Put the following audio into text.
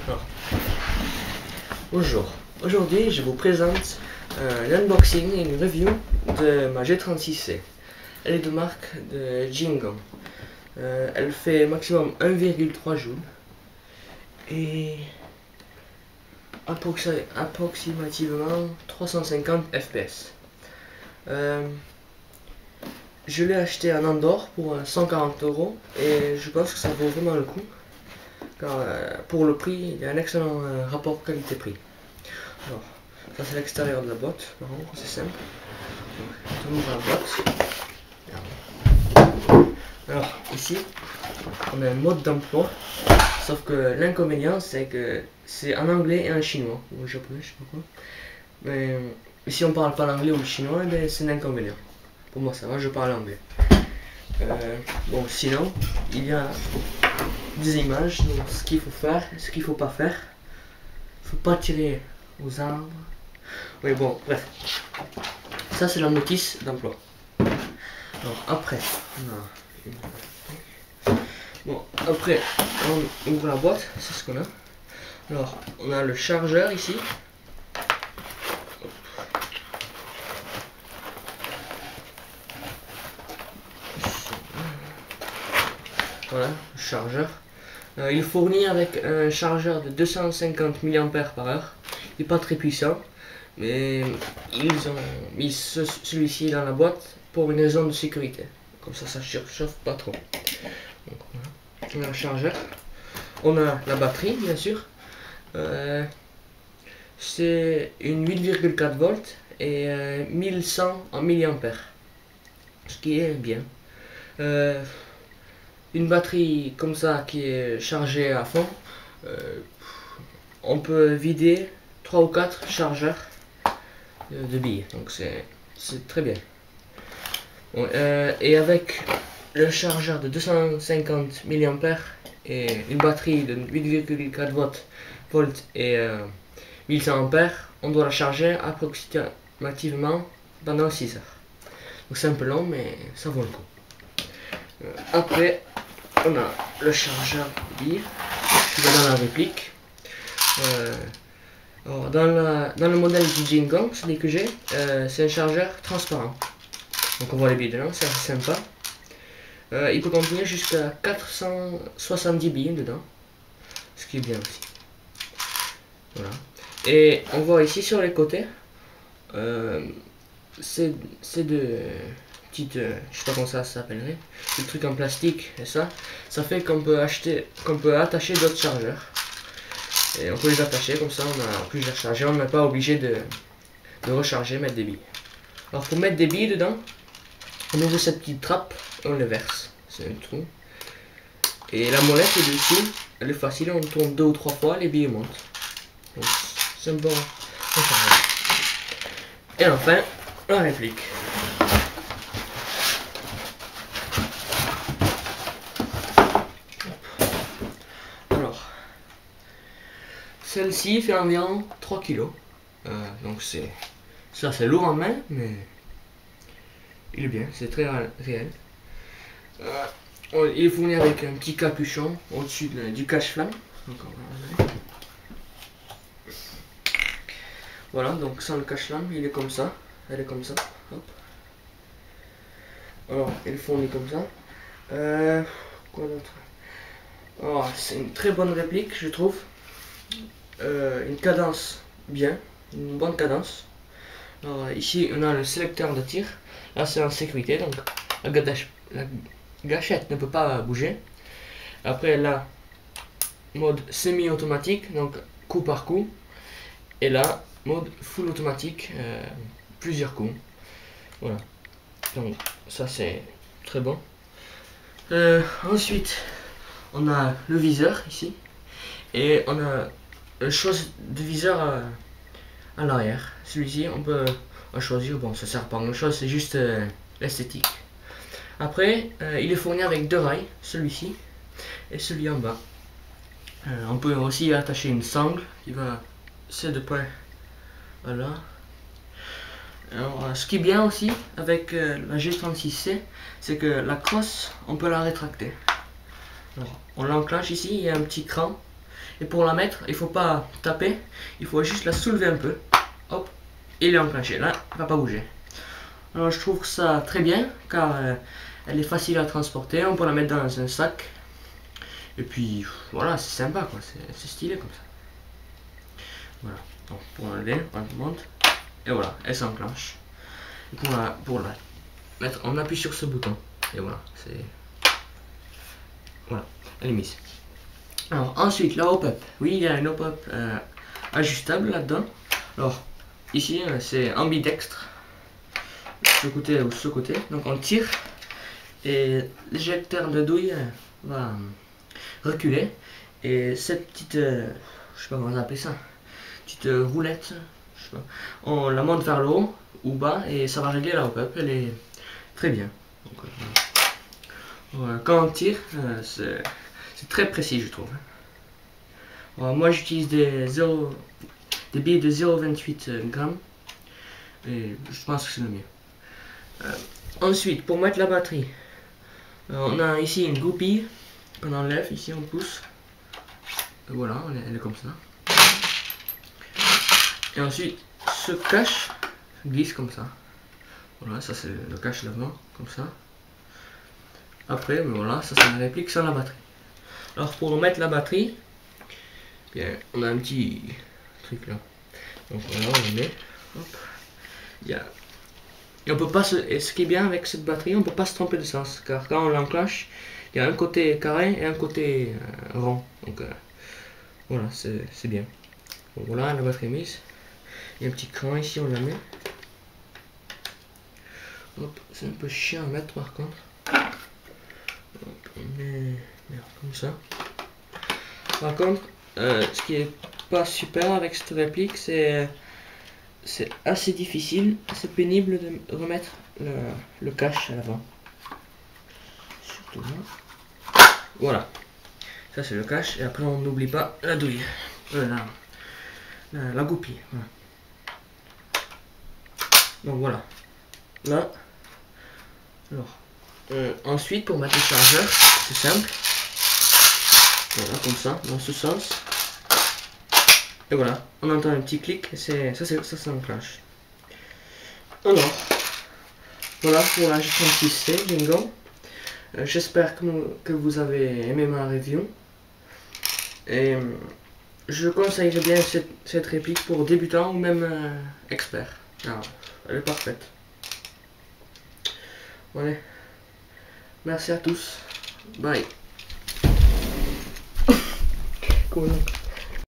Alors, bonjour, aujourd'hui je vous présente l'unboxing et une review de ma G36C. Elle est de marque de Jingong. Elle fait maximum 1,3 joules et approximativement 350 fps. Je l'ai acheté en Andorre pour 140 € et je pense que ça vaut vraiment le coup. Car pour le prix, il y a un excellent rapport qualité-prix. Alors, ça c'est l'extérieur de la boîte, c'est simple. Donc, on ouvre la boîte. Alors, ici, on a un mode d'emploi, sauf que l'inconvénient c'est que c'est en anglais et en chinois, ou en japonais, je sais pas quoi. Mais si on parle pas l'anglais ou le chinois, ben, c'est un inconvénient. Pour moi ça va, je parle anglais. Bon, sinon, il y a des images, donc ce qu'il faut faire, ce qu'il faut pas faire. Faut pas tirer aux arbres. Oui, bon, bref. Ça c'est la notice d'emploi. Alors après, on ouvre la boîte, c'est ce qu'on a. Alors, on a le chargeur ici. Voilà, le chargeur. Il est fourni avec un chargeur de 250 mAh. Il n'est pas très puissant, mais ils ont mis celui-ci dans la boîte pour une raison de sécurité. Comme ça surchauffe pas trop. Donc, voilà. On a le chargeur. On a la batterie, bien sûr. C'est une 8,4 volts et 1100 en mAh. Ce qui est bien. Une batterie comme ça qui est chargée à fond, on peut vider 3 ou 4 chargeurs de billes, donc c'est très bien. Bon, et avec le chargeur de 250 mAh et une batterie de 8,4 volts et 1100 A, on doit la charger approximativement pendant 6 heures. Donc c'est un peu long, mais ça vaut le coup. Après, on a le chargeur de billes qui va dans la réplique. Alors dans le modèle du Jingong, celui que j'ai, c'est un chargeur transparent. Donc on voit les billes dedans, c'est assez sympa. Il peut contenir jusqu'à 470 billes dedans, ce qui est bien aussi. Voilà. Et on voit ici sur les côtés, c'est de petites, je sais pas comment ça s'appellerait, des trucs en plastique, et ça fait qu'on peut attacher d'autres chargeurs. Et on peut les attacher comme ça, on a plusieurs chargeurs, on n'est pas obligé de recharger, mettre des billes. Alors pour mettre des billes dedans, on ouvre cette petite trappe et on les verse. C'est un trou. Et la molette est dessus, elle est facile, on tourne 2 ou 3 fois, les billes montent. C'est un bon chargeur. Et enfin, la réplique. Celle-ci fait environ 3 kg. Donc c'est lourd en main, mais il est bien, c'est très réel. Il est fourni avec un petit capuchon au-dessus du cache-flamme. Voilà, donc sans le cache-flamme, il est comme ça. Elle est comme ça. Hop. Alors, il est fourni comme ça. Quoi d'autre? Oh, c'est une très bonne réplique, je trouve. Une cadence bien, une bonne cadence. Alors, ici on a le sélecteur de tir, là c'est en sécurité, donc la gâchette ne peut pas bouger. Après là, mode semi-automatique, donc coup par coup, et là mode full automatique, plusieurs coups. Voilà, donc ça c'est très bon. Ensuite on a le viseur ici, et on a chose de viseur à l'arrière. Celui-ci on peut choisir, bon ça sert pas à grand chose, c'est juste l'esthétique. Après il est fourni avec 2 rails, celui-ci et celui en bas. On peut aussi attacher une sangle qui va de près. Voilà. Alors ce qui est bien aussi avec la G36C, c'est que la crosse on peut la rétracter. Alors, on l'enclenche ici, il y a un petit cran. Et pour la mettre, il faut pas taper, il faut juste la soulever un peu. Hop, et il est enclenché. Là, il va pas bouger. Alors je trouve ça très bien car elle est facile à transporter. On peut la mettre dans un sac. Et puis voilà, c'est sympa quoi, c'est stylé comme ça. Voilà, donc pour enlever, on monte. Et voilà, elle s'enclenche. Pour la mettre, on appuie sur ce bouton. Et voilà, c'est. Voilà, elle est mise. Alors ensuite, la hop-up. Oui, il y a une hop-up ajustable là-dedans. Alors, ici, c'est ambidextre. Ce côté ou ce côté. Donc on tire. Et l'éjecteur de douille va reculer. Et cette petite. Je sais pas comment on appelle ça. Petite roulette. Je sais pas. On la monte vers le haut ou bas et ça va régler la hop-up. Elle est très bien. Donc, quand on tire, c'est très précis, je trouve. Moi, j'utilise des billes de 0,28 grammes et je pense que c'est le mieux. Ensuite, pour mettre la batterie, on a ici une goupille qu'on enlève. Ici, on pousse. Et voilà, elle est comme ça. Et ensuite, ce cache glisse comme ça. Voilà, ça c'est le cache d'avant, comme ça. Après, voilà, ça c'est la réplique sans la batterie. Alors pour mettre la batterie, bien, on a un petit truc là. Donc voilà, on le met. Hop. Et on peut pas et ce qui est bien avec cette batterie, on peut pas se tromper de sens. Car quand on l'enclenche, il y a un côté carré et un côté rond. Donc voilà, c'est bien. Bon, voilà, la batterie est mise. Il y a un petit cran ici, on la met. Hop, c'est un peu chiant à mettre par contre. Hop, on met comme ça. Par contre, ce qui est pas super avec cette réplique, c'est assez difficile, c'est pénible de remettre le cache à l'avant. Surtout là. Voilà. Ça c'est le cache et après on n'oublie pas la douille. La goupille. Voilà. Donc voilà. Là. Alors. Ensuite pour mettre le chargeur, c'est simple. Voilà, comme ça, dans ce sens. Et voilà, on entend un petit clic et ça s'enclenche. Alors, voilà pour la gestion de pisté, bingo. J'espère que vous avez aimé ma review. Et je conseillerais bien cette réplique pour débutants ou même experts. Alors, elle est parfaite. Voilà. Merci à tous. Bye. Cool.